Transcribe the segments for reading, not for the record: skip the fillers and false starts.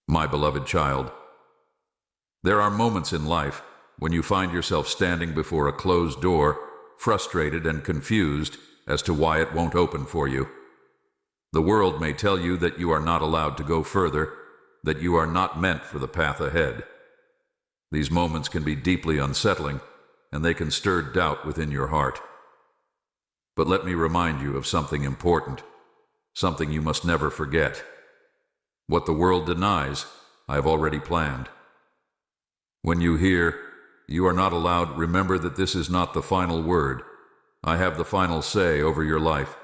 My beloved child, there are moments in life when you find yourself standing before a closed door, frustrated and confused as to why it won't open for you. The world may tell you that you are not allowed to go further, that you are not meant for the path ahead. These moments can be deeply unsettling, and they can stir doubt within your heart. But let me remind you of something important, something you must never forget. What the world denies, I have already planned. When you hear, "You are not allowed," remember that this is not the final word. I have the final say over your life.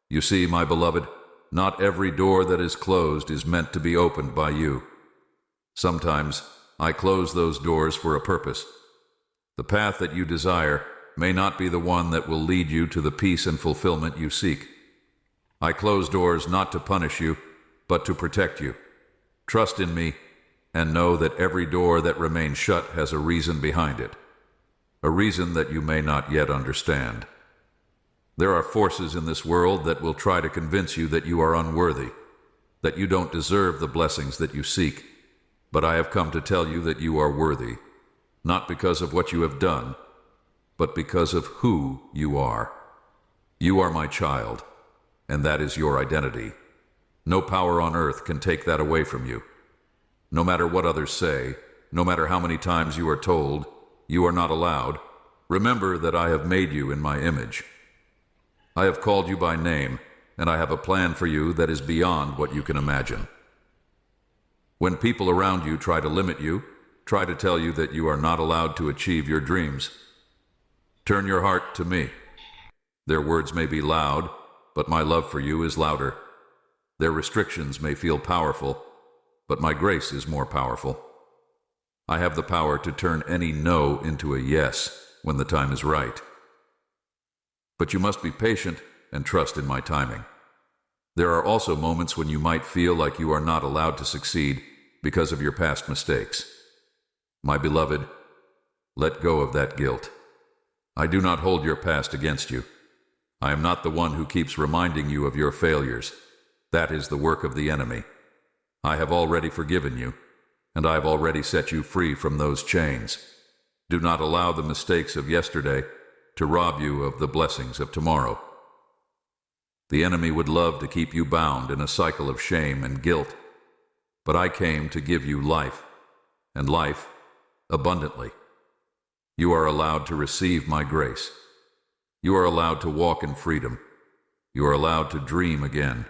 You see, my beloved, not every door that is closed is meant to be opened by you. Sometimes I close those doors for a purpose. The path that you desire may not be the one that will lead you to the peace and fulfillment you seek. I close doors not to punish you, but to protect you. Trust in me and know that every door that remains shut has a reason behind it, a reason that you may not yet understand. There are forces in this world that will try to convince you that you are unworthy, that you don't deserve the blessings that you seek. But I have come to tell you that you are worthy, not because of what you have done, but because of who you are. You are my child, and that is your identity. No power on earth can take that away from you. No matter what others say, no matter how many times you are told, "You are not allowed," remember that I have made you in my image. I have called you by name, and I have a plan for you that is beyond what you can imagine. When people around you try to limit you, try to tell you that you are not allowed to achieve your dreams, turn your heart to me. Their words may be loud, but my love for you is louder. Their restrictions may feel powerful, but my grace is more powerful. I have the power to turn any no into a yes when the time is right. But you must be patient and trust in my timing. There are also moments when you might feel like you are not allowed to succeed because of your past mistakes. My beloved, let go of that guilt. I do not hold your past against you. I am not the one who keeps reminding you of your failures. That is the work of the enemy. I have already forgiven you, and I have already set you free from those chains. Do not allow the mistakes of yesterday to rob you of the blessings of tomorrow. The enemy would love to keep you bound in a cycle of shame and guilt, but I came to give you life, and life abundantly. You are allowed to receive my grace. You are allowed to walk in freedom. You are allowed to dream again.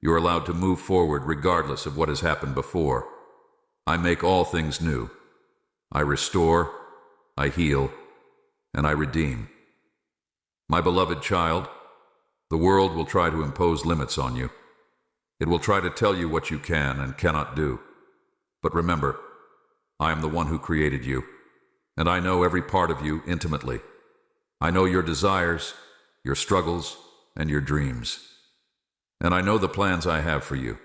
You are allowed to move forward regardless of what has happened before. I make all things new. I restore, I heal, and I redeem. My beloved child, the world will try to impose limits on you. It will try to tell you what you can and cannot do. But remember, I am the one who created you, and I know every part of you intimately. I know your desires, your struggles, and your dreams. And I know the plans I have for you.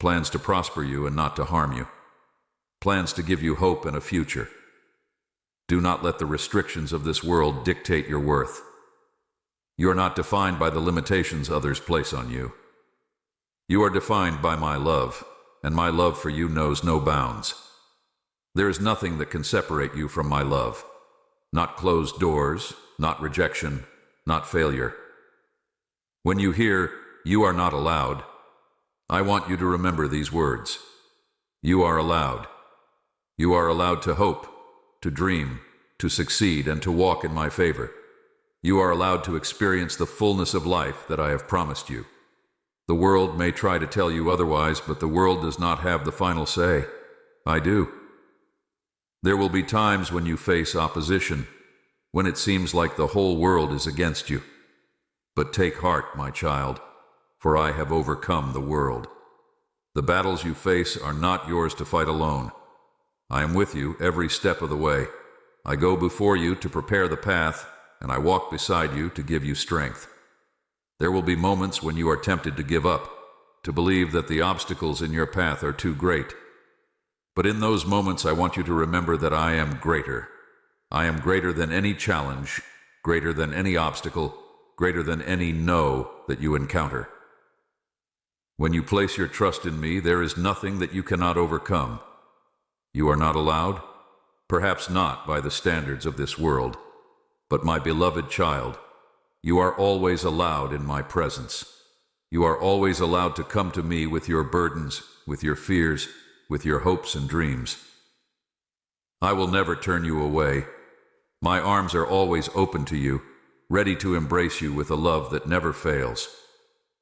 Plans to prosper you and not to harm you. Plans to give you hope and a future. Do not let the restrictions of this world dictate your worth. You are not defined by the limitations others place on you. You are defined by my love, and my love for you knows no bounds. There is nothing that can separate you from my love. Not closed doors, not rejection, not failure. When you hear, "You are not allowed," I want you to remember these words. You are allowed. You are allowed to hope, to dream, to succeed, and to walk in my favor. You are allowed to experience the fullness of life that I have promised you. The world may try to tell you otherwise, but the world does not have the final say. I do. There will be times when you face opposition, when it seems like the whole world is against you. But take heart, my child, for I have overcome the world. The battles you face are not yours to fight alone. I am with you every step of the way. I go before you to prepare the path, and I walk beside you to give you strength. There will be moments when you are tempted to give up, to believe that the obstacles in your path are too great. But in those moments, I want you to remember that I am greater. I am greater than any challenge, greater than any obstacle, greater than any no that you encounter. When you place your trust in me, there is nothing that you cannot overcome. You are not allowed? Perhaps not by the standards of this world, but my beloved child, you are always allowed in my presence. You are always allowed to come to me with your burdens, with your fears, with your hopes and dreams. I will never turn you away. My arms are always open to you, ready to embrace you with a love that never fails.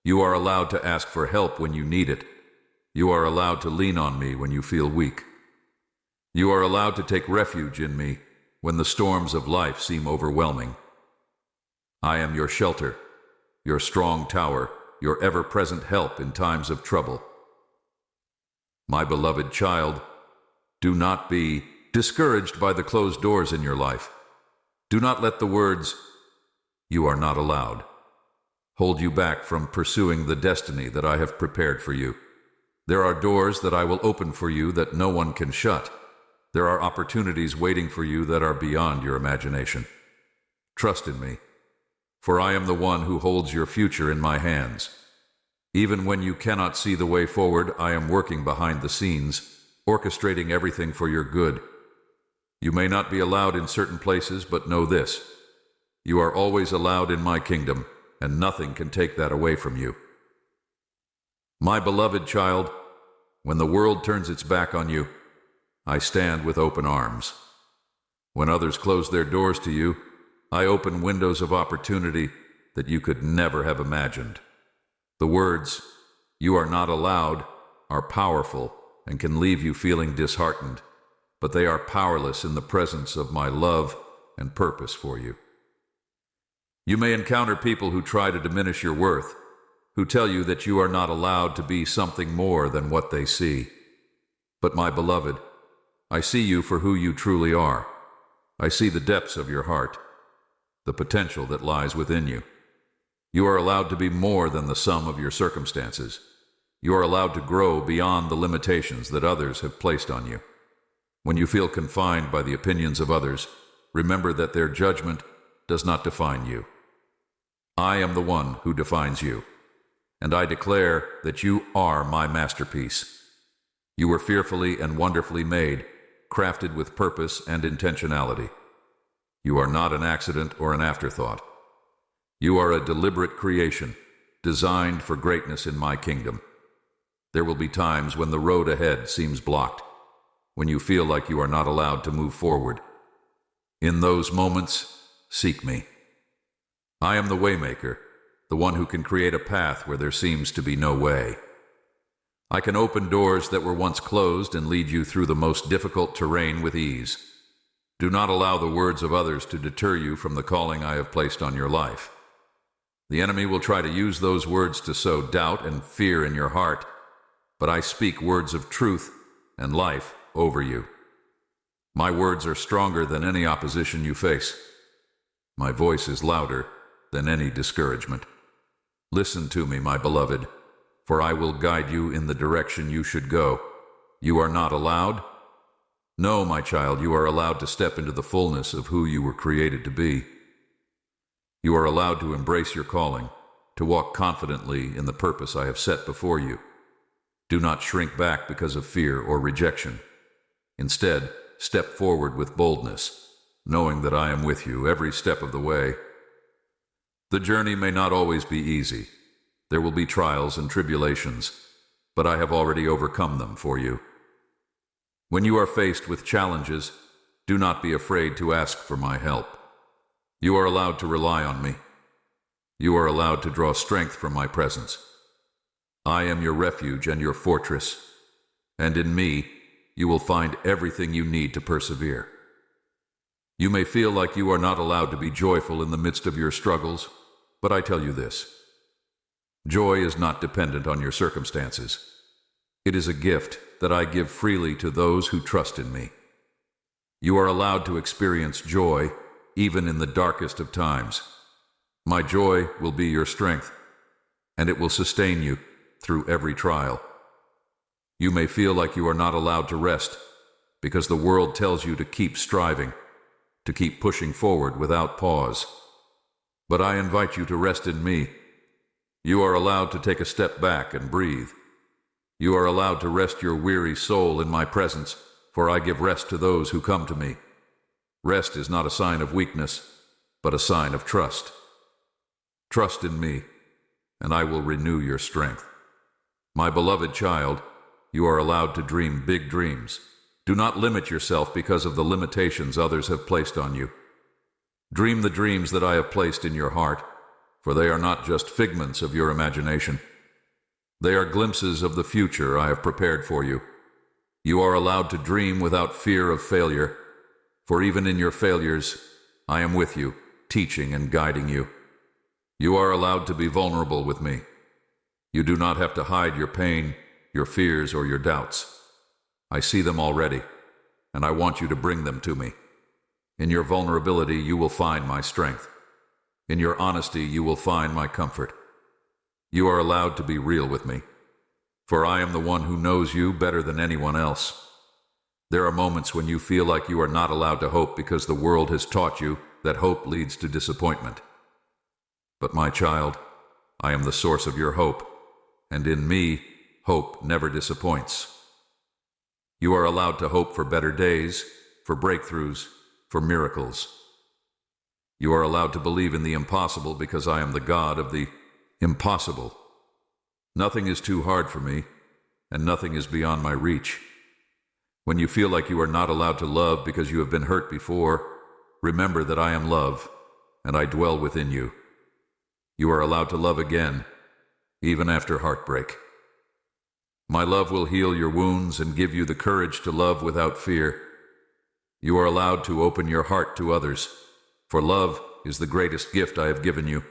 You are allowed to ask for help when you need it. You are allowed to lean on me when you feel weak. You are allowed to take refuge in me when the storms of life seem overwhelming. I am your shelter, your strong tower, your ever-present help in times of trouble. My beloved child, do not be discouraged by the closed doors in your life. Do not let the words, "You are not allowed," hold you back from pursuing the destiny that I have prepared for you. There are doors that I will open for you that no one can shut. There are opportunities waiting for you that are beyond your imagination. Trust in me, for I am the one who holds your future in my hands. Even when you cannot see the way forward, I am working behind the scenes, orchestrating everything for your good. You may not be allowed in certain places, but know this: you are always allowed in my kingdom, and nothing can take that away from you. My beloved child, when the world turns its back on you, I stand with open arms. When others close their doors to you, I open windows of opportunity that you could never have imagined. The words, "You are not allowed," are powerful and can leave you feeling disheartened, but they are powerless in the presence of my love and purpose for you. You may encounter people who try to diminish your worth, who tell you that you are not allowed to be something more than what they see. But my beloved, I see you for who you truly are. I see the depths of your heart, the potential that lies within you. You are allowed to be more than the sum of your circumstances. You are allowed to grow beyond the limitations that others have placed on you. When you feel confined by the opinions of others, remember that their judgment does not define you. I am the one who defines you, and I declare that you are my masterpiece. You were fearfully and wonderfully made, crafted with purpose and intentionality. You are not an accident or an afterthought. You are a deliberate creation, designed for greatness in my kingdom. There will be times when the road ahead seems blocked, when you feel like you are not allowed to move forward. In those moments, seek me. I am the waymaker, the one who can create a path where there seems to be no way. I can open doors that were once closed and lead you through the most difficult terrain with ease. Do not allow the words of others to deter you from the calling I have placed on your life. The enemy will try to use those words to sow doubt and fear in your heart, but I speak words of truth and life over you. My words are stronger than any opposition you face. My voice is louder than any discouragement. Listen to me, my beloved, for I will guide you in the direction you should go. You are not allowed? No, my child, you are allowed to step into the fullness of who you were created to be. You are allowed to embrace your calling, to walk confidently in the purpose I have set before you. Do not shrink back because of fear or rejection. Instead, step forward with boldness, knowing that I am with you every step of the way. The journey may not always be easy. There will be trials and tribulations, but I have already overcome them for you. When you are faced with challenges, do not be afraid to ask for my help. You are allowed to rely on me. You are allowed to draw strength from my presence. I am your refuge and your fortress, and in me, you will find everything you need to persevere. You may feel like you are not allowed to be joyful in the midst of your struggles, but I tell you this: joy is not dependent on your circumstances. It is a gift that I give freely to those who trust in me. You are allowed to experience joy even in the darkest of times. My joy will be your strength, and it will sustain you through every trial. You may feel like you are not allowed to rest because the world tells you to keep striving, to keep pushing forward without pause. But I invite you to rest in me. You are allowed to take a step back and breathe. You are allowed to rest your weary soul in my presence, for I give rest to those who come to me. Rest is not a sign of weakness, but a sign of trust. Trust in me, and I will renew your strength. My beloved child, you are allowed to dream big dreams. Do not limit yourself because of the limitations others have placed on you. Dream the dreams that I have placed in your heart, for they are not just figments of your imagination. They are glimpses of the future I have prepared for you. You are allowed to dream without fear of failure, for even in your failures, I am with you, teaching and guiding you. You are allowed to be vulnerable with me. You do not have to hide your pain, your fears, or your doubts. I see them already, and I want you to bring them to me. In your vulnerability, you will find my strength. In your honesty, you will find my comfort. You are allowed to be real with me, for I am the one who knows you better than anyone else. There are moments when you feel like you are not allowed to hope because the world has taught you that hope leads to disappointment. But my child, I am the source of your hope, and in me, hope never disappoints. You are allowed to hope for better days, for breakthroughs, for miracles. You are allowed to believe in the impossible because I am the God of the impossible. Nothing is too hard for me, and nothing is beyond my reach. When you feel like you are not allowed to love because you have been hurt before, remember that I am love, and I dwell within you. You are allowed to love again, even after heartbreak. My love will heal your wounds and give you the courage to love without fear. You are allowed to open your heart to others, for love is the greatest gift I have given you.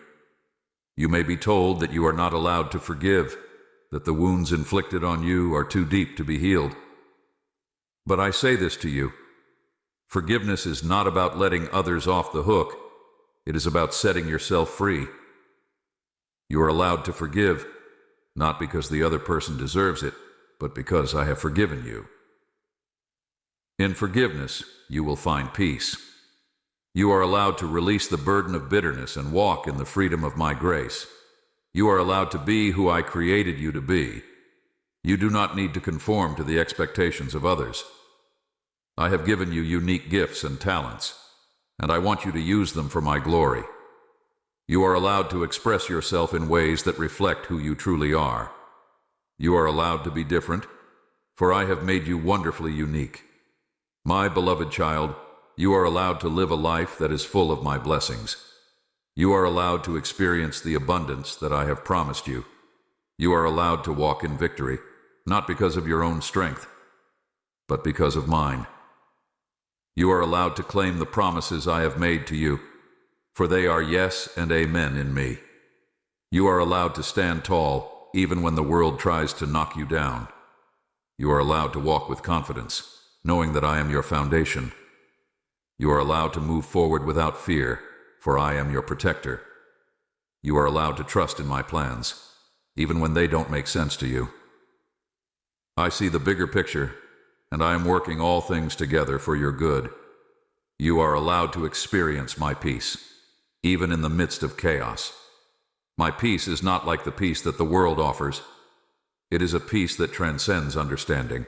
You may be told that you are not allowed to forgive, that the wounds inflicted on you are too deep to be healed. But I say this to you. Forgiveness is not about letting others off the hook. It is about setting yourself free. You are allowed to forgive, not because the other person deserves it, but because I have forgiven you. In forgiveness, you will find peace. You are allowed to release the burden of bitterness and walk in the freedom of my grace. You are allowed to be who I created you to be. You do not need to conform to the expectations of others. I have given you unique gifts and talents, and I want you to use them for my glory. You are allowed to express yourself in ways that reflect who you truly are. You are allowed to be different, for I have made you wonderfully unique. My beloved child, you are allowed to live a life that is full of my blessings. You are allowed to experience the abundance that I have promised you. You are allowed to walk in victory, not because of your own strength, but because of mine. You are allowed to claim the promises I have made to you, for they are yes and amen in me. You are allowed to stand tall, even when the world tries to knock you down. You are allowed to walk with confidence, knowing that I am your foundation. You are allowed to move forward without fear, for I am your protector. You are allowed to trust in my plans, even when they don't make sense to you. I see the bigger picture, and I am working all things together for your good. You are allowed to experience my peace, even in the midst of chaos. My peace is not like the peace that the world offers. It is a peace that transcends understanding.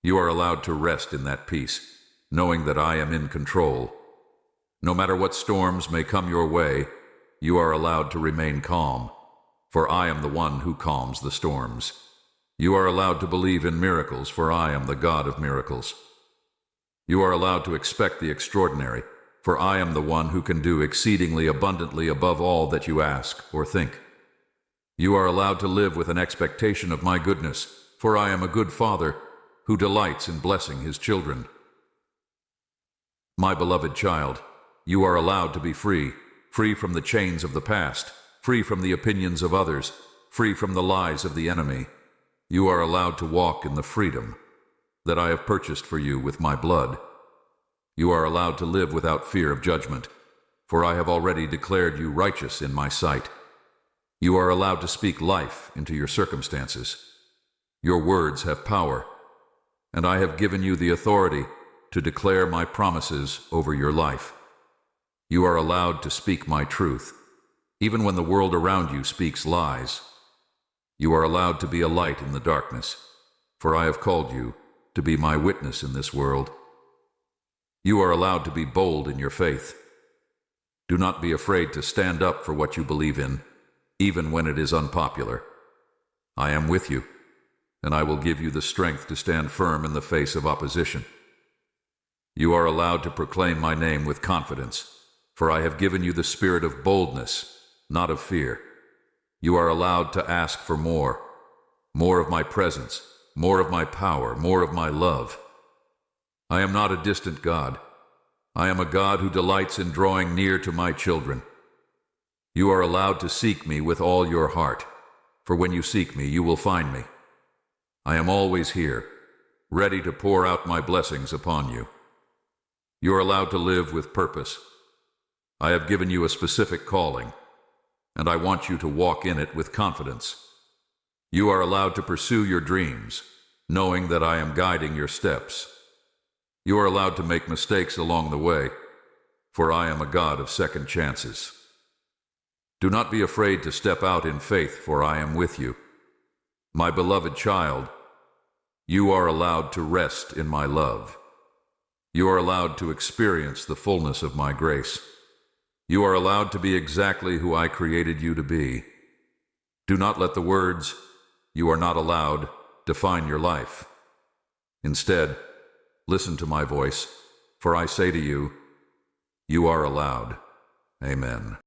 You are allowed to rest in that peace, knowing that I am in control. No matter what storms may come your way, you are allowed to remain calm, for I am the one who calms the storms. You are allowed to believe in miracles, for I am the God of miracles. You are allowed to expect the extraordinary, for I am the one who can do exceedingly abundantly above all that you ask or think. You are allowed to live with an expectation of my goodness, for I am a good father who delights in blessing his children. My beloved child, you are allowed to be free, free from the chains of the past, free from the opinions of others, free from the lies of the enemy. You are allowed to walk in the freedom that I have purchased for you with my blood. You are allowed to live without fear of judgment, for I have already declared you righteous in my sight. You are allowed to speak life into your circumstances. Your words have power, and I have given you the authority to declare my promises over your life. You are allowed to speak my truth. even when the world around you speaks lies. You are allowed to be a light in the darkness, for I have called you to be my witness in this world. You are allowed to be bold in your faith. Do not be afraid to stand up for what you believe in, even when it is unpopular. I am with you, and I will give you the strength to stand firm in the face of opposition. You are allowed to proclaim my name with confidence, for I have given you the spirit of boldness, not of fear. You are allowed to ask for more of my presence, more of my power, more of my love. I am not a distant God. I am a God who delights in drawing near to my children. You are allowed to seek me with all your heart, for when you seek me, you will find me. I am always here, ready to pour out my blessings upon you. You are allowed to live with purpose. I have given you a specific calling, and I want you to walk in it with confidence. You are allowed to pursue your dreams, knowing that I am guiding your steps. You are allowed to make mistakes along the way, for I am a God of second chances. Do not be afraid to step out in faith, for I am with you. My beloved child, you are allowed to rest in my love. You are allowed to experience the fullness of my grace. You are allowed to be exactly who I created you to be. Do not let the words, "you are not allowed," define your life. Instead, listen to my voice, for I say to you, you are allowed. Amen.